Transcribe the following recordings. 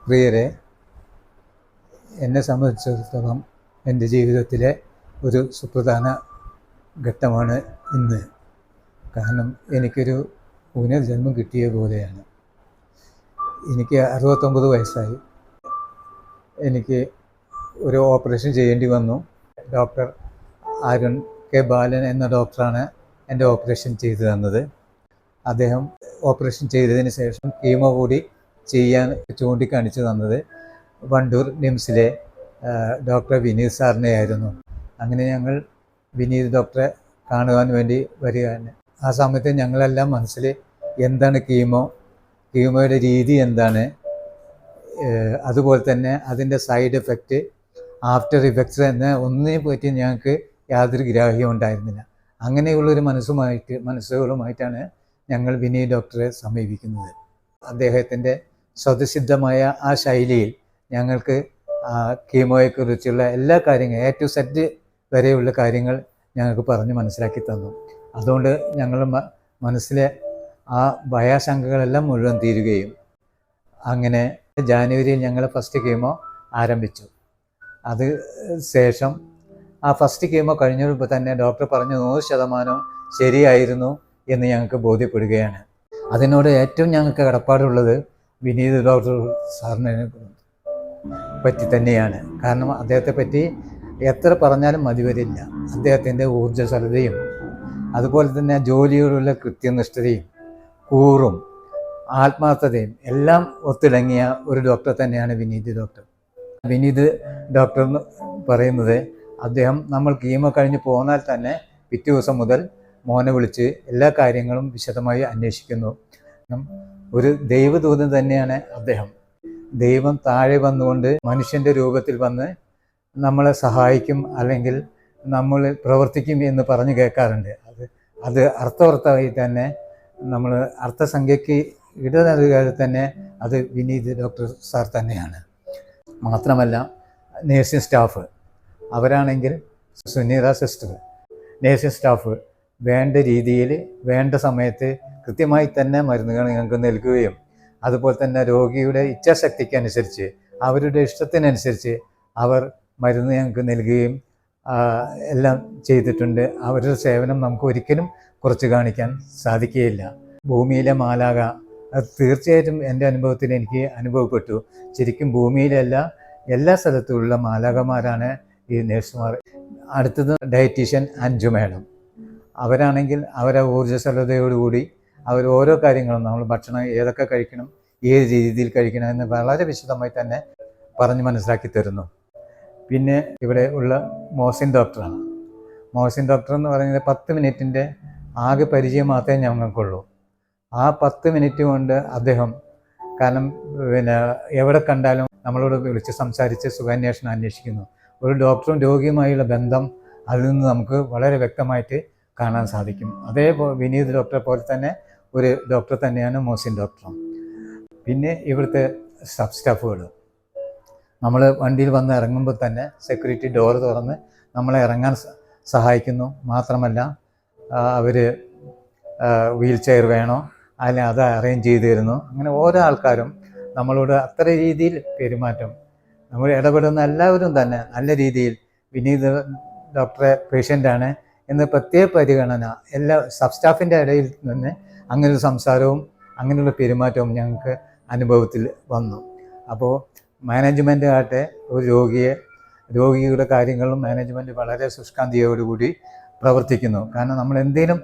പ്രിയരെ, എന്നെ സംബന്ധിച്ചിടത്തോളം എൻ്റെ ജീവിതത്തിലെ ഒരു സുപ്രധാന ഘട്ടമാണ് ഇന്ന്. കാരണം എനിക്കൊരു പുനർജന്മം കിട്ടിയ പോലെയാണ്. എനിക്ക് 69 വയസ്സായി. എനിക്ക് ഒരു ഓപ്പറേഷൻ ചെയ്യേണ്ടി വന്നു. ഡോക്ടർ അരുൺ കെ ബാലൻ എന്ന ഡോക്ടറാണ് എൻ്റെ ഓപ്പറേഷൻ ചെയ്തു തന്നത്. അദ്ദേഹം ഓപ്പറേഷൻ ചെയ്തതിന് ശേഷം കീമോ കൂടി ചെയ്യാൻ ചൂണ്ടിക്കാണിച്ചു തന്നത് വണ്ടൂർ നിംസിലെ ഡോക്ടർ വിനീത് സാറിനെ ആയിരുന്നു. അങ്ങനെ ഞങ്ങൾ വിനീത് ഡോക്ടറെ കാണുവാൻ വേണ്ടി വരികയാണ്. ആ സമയത്ത് ഞങ്ങളെല്ലാം മനസ്സിൽ എന്താണ് കീമോയുടെ രീതി എന്താണ്, അതുപോലെ തന്നെ അതിൻ്റെ സൈഡ് എഫക്റ്റ്, ആഫ്റ്റർ ഇഫക്ട്സ് എന്ന ഒന്നിനെ പറ്റി ഞങ്ങൾക്ക് യാതൊരു ഗ്രാഹ്യവും ഉണ്ടായിരുന്നില്ല. അങ്ങനെയുള്ളൊരു മനസ്സുകളുമായിട്ടാണ് ഞങ്ങൾ വിനീത് ഡോക്ടറെ സമീപിക്കുന്നത്. അദ്ദേഹത്തിൻ്റെ സ്വതസിദ്ധമായ ആ ശൈലിയിൽ ഞങ്ങൾക്ക് കീമോയെക്കുറിച്ചുള്ള എല്ലാ കാര്യങ്ങളും A to Z വരെയുള്ള കാര്യങ്ങൾ ഞങ്ങൾക്ക് പറഞ്ഞ് മനസ്സിലാക്കി തന്നു. അതുകൊണ്ട് ഞങ്ങൾ മനസ്സിലെ ആ ഭയാശങ്കകളെല്ലാം മുഴുവൻ തീരുകയും അങ്ങനെ ജാനുവരിയിൽ ഞങ്ങൾ ഫസ്റ്റ് കീമോ ആരംഭിച്ചു. അത് ശേഷം ആ ഫസ്റ്റ് കീമോ കഴിഞ്ഞപ്പോൾ തന്നെ ഡോക്ടർ പറഞ്ഞു 100% ശരിയായിരുന്നു എന്ന് ഞങ്ങൾക്ക് ബോധ്യപ്പെടുകയാണ്. അതിനോട് ഏറ്റവും ഞങ്ങൾക്ക് കടപ്പാടുള്ളത് വിനീത് ഡോക്ടർ സാറിനെ പറ്റി തന്നെയാണ്. കാരണം അദ്ദേഹത്തെ പറ്റി എത്ര പറഞ്ഞാലും മതി വരില്ല. അദ്ദേഹത്തിൻ്റെ ഊർജ്ജസ്വലതയും അതുപോലെ തന്നെ ജോലിയോടുള്ള കൃത്യനിഷ്ഠതയും കൂറും ആത്മാർത്ഥതയും എല്ലാം ഒത്തിണങ്ങിയ ഒരു ഡോക്ടർ തന്നെയാണ് വിനീത് ഡോക്ടർ. വിനീത് ഡോക്ടർ എന്ന് പറയുന്നത് അദ്ദേഹം നമ്മൾ കീമോ കഴിഞ്ഞ് പോന്നാൽ തന്നെ പിറ്റേ ദിവസം മുതൽ മോനെ വിളിച്ച് എല്ലാ കാര്യങ്ങളും വിശദമായി അന്വേഷിക്കുന്നു. ഒരു ദൈവദൂതൻ തന്നെയാണ് അദ്ദേഹം. ദൈവം താഴെ വന്നുകൊണ്ട് മനുഷ്യൻ്റെ രൂപത്തിൽ വന്ന് നമ്മളെ സഹായിക്കും, അല്ലെങ്കിൽ നമ്മൾ പ്രവർത്തിക്കും എന്ന് പറഞ്ഞു കേൾക്കാറുണ്ട്. അത് അർത്ഥവത്തായി തന്നെ നമ്മൾ അർത്ഥസംഖ്യയ്ക്ക് ഇട നൽകാതെ തന്നെ അത് വിനീത് ഡോക്ടർ സാർ തന്നെയാണ്. മാത്രമല്ല നേഴ്സിംഗ് സ്റ്റാഫ്, അവരാണെങ്കിൽ സുനീറ സിസ്റ്റർ, നേഴ്സിംഗ് സ്റ്റാഫ് വേണ്ട രീതിയിൽ വേണ്ട സമയത്ത് കൃത്യമായി തന്നെ മരുന്നുകൾ ഞങ്ങൾക്ക് നൽകുകയും അതുപോലെ തന്നെ രോഗിയുടെ ഇച്ഛാശക്തിക്കനുസരിച്ച് അവരുടെ ഇഷ്ടത്തിനനുസരിച്ച് അവർ മരുന്ന് ഞങ്ങൾക്ക് നൽകുകയും എല്ലാം ചെയ്തിട്ടുണ്ട്. അവരുടെ സേവനം നമുക്ക് ഒരിക്കലും കുറച്ച് കാണിക്കാൻ സാധിക്കുകയില്ല. ഭൂമിയിലെ മാലാഖ, അത് തീർച്ചയായിട്ടും എൻ്റെ അനുഭവത്തിൽ എനിക്ക് അനുഭവപ്പെട്ടു. ശരിക്കും ഭൂമിയിലല്ല, എല്ലാ സ്ഥലത്തുമുള്ള മാലാഖമാരാണ് ഈ നേഴ്സുമാർ. അടുത്തത് ഡയറ്റീഷ്യൻ അഞ്ജു മേഡം. അവരാണെങ്കിൽ അവരെ ഊർജ്ജസ്വലതയോടുകൂടി അവർ ഓരോ കാര്യങ്ങളും നമ്മൾ ഭക്ഷണം ഏതൊക്കെ കഴിക്കണം, ഏത് രീതിയിൽ കഴിക്കണം എന്ന് വളരെ വിശദമായി തന്നെ പറഞ്ഞ് മനസ്സിലാക്കി തരുന്നു. പിന്നെ ഇവിടെ ഉള്ള മോഹസിൻ ഡോക്ടറാണ്. മോഹസിൻ ഡോക്ടർ എന്ന് പറയുന്നത് 10 മിനിറ്റിൻ്റെ ആകെ പരിചയം മാത്രമേ ഞങ്ങൾക്കുള്ളൂ. ആ 10 മിനിറ്റ് കൊണ്ട് അദ്ദേഹം, കാരണം എവിടെ കണ്ടാലും നമ്മളോട് വിളിച്ച് സംസാരിച്ച് സുഖാന്വേഷണം അന്വേഷിക്കുന്നു. ഒരു ഡോക്ടറും രോഗിയുമായുള്ള ബന്ധം അതിൽ നിന്ന് നമുക്ക് വളരെ വ്യക്തമായിട്ട് കാണാൻ സാധിക്കും. അതേപോലെ വിനീത് ഡോക്ടറെ പോലെ തന്നെ ഒരു ഡോക്ടർ തന്നെയാണ് മോഹസിൻ ഡോക്ടറും. പിന്നെ ഇവിടുത്തെ സബ് സ്റ്റാഫുകൾ, നമ്മൾ വണ്ടിയിൽ വന്ന് ഇറങ്ങുമ്പോൾ തന്നെ സെക്യൂരിറ്റി ഡോർ തുറന്ന് നമ്മളെ ഇറങ്ങാൻ സഹായിക്കുന്നു. മാത്രമല്ല അവർ വീൽ ചെയർ വേണോ അല്ലെങ്കിൽ അത് അറേഞ്ച് ചെയ്ത് തരുന്നു. അങ്ങനെ ഓരോ ആൾക്കാരും നമ്മളോട് അത്ര രീതിയിൽ പെരുമാറ്റം, നമ്മൾ ഇടപെടുന്ന എല്ലാവരും തന്നെ നല്ല രീതിയിൽ വിനീത് ഡോക്ടറെ പേഷ്യൻ്റാണ് എന്ന് പ്രത്യേക പരിഗണന എല്ലാ സബ് സ്റ്റാഫിൻ്റെ ഇടയിൽ നിന്ന് അങ്ങനൊരു സംസാരവും അങ്ങനെയുള്ള പെരുമാറ്റവും ഞങ്ങൾക്ക് അനുഭവത്തിൽ വന്നു. അപ്പോൾ മാനേജ്മെൻ്റ് ആകട്ടെ ഒരു രോഗിയുടെ കാര്യങ്ങളും മാനേജ്മെൻറ്റ് വളരെ ശുഷ്കാന്തിയോടുകൂടി പ്രവർത്തിക്കുന്നു. കാരണം നമ്മൾ എന്തെങ്കിലും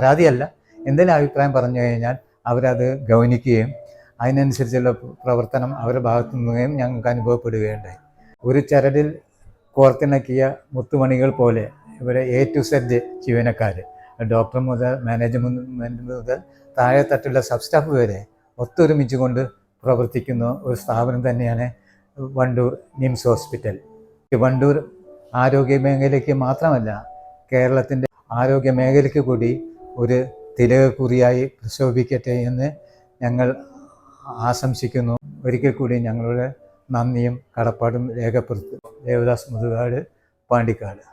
പരാതിയല്ല, എന്തെങ്കിലും അഭിപ്രായം പറഞ്ഞു കഴിഞ്ഞാൽ അവരത് ഗൗനിക്കുകയും അതിനനുസരിച്ചുള്ള പ്രവർത്തനം അവരുടെ ഭാഗത്തു നിന്നുകയും ഞങ്ങൾക്ക് അനുഭവപ്പെടുകയുണ്ടായി. ഒരു ചരടിൽ കോർത്തിണക്കിയ മുത്തുമണികൾ പോലെ ഇവിടെ A to Z ജീവനക്കാർ, ഡോക്ടർ മുതൽ മാനേജ്മെൻറ്റ് മുതൽ താഴെ തട്ടുള്ള സബ് സ്റ്റാഫ് വരെ ഒത്തൊരുമിച്ച് കൊണ്ട് പ്രവർത്തിക്കുന്ന ഒരു സ്ഥാപനം തന്നെയാണ് വണ്ടൂർ നിംസ് ഹോസ്പിറ്റൽ. വണ്ടൂർ ആരോഗ്യ മേഖലയ്ക്ക് മാത്രമല്ല, കേരളത്തിൻ്റെ ആരോഗ്യ മേഖലയ്ക്ക് കൂടി ഒരു തിലകക്കുറിയായി പ്രശോഭിക്കട്ടെ എന്ന് ഞങ്ങൾ ആശംസിക്കുന്നു. ഒരിക്കൽ കൂടി ഞങ്ങളുടെ നന്ദിയും കടപ്പാടും രേഖപ്പെടുത്തുന്നു. ദേവദാസ് മുതുകാട്, പാണ്ടിക്കാട്.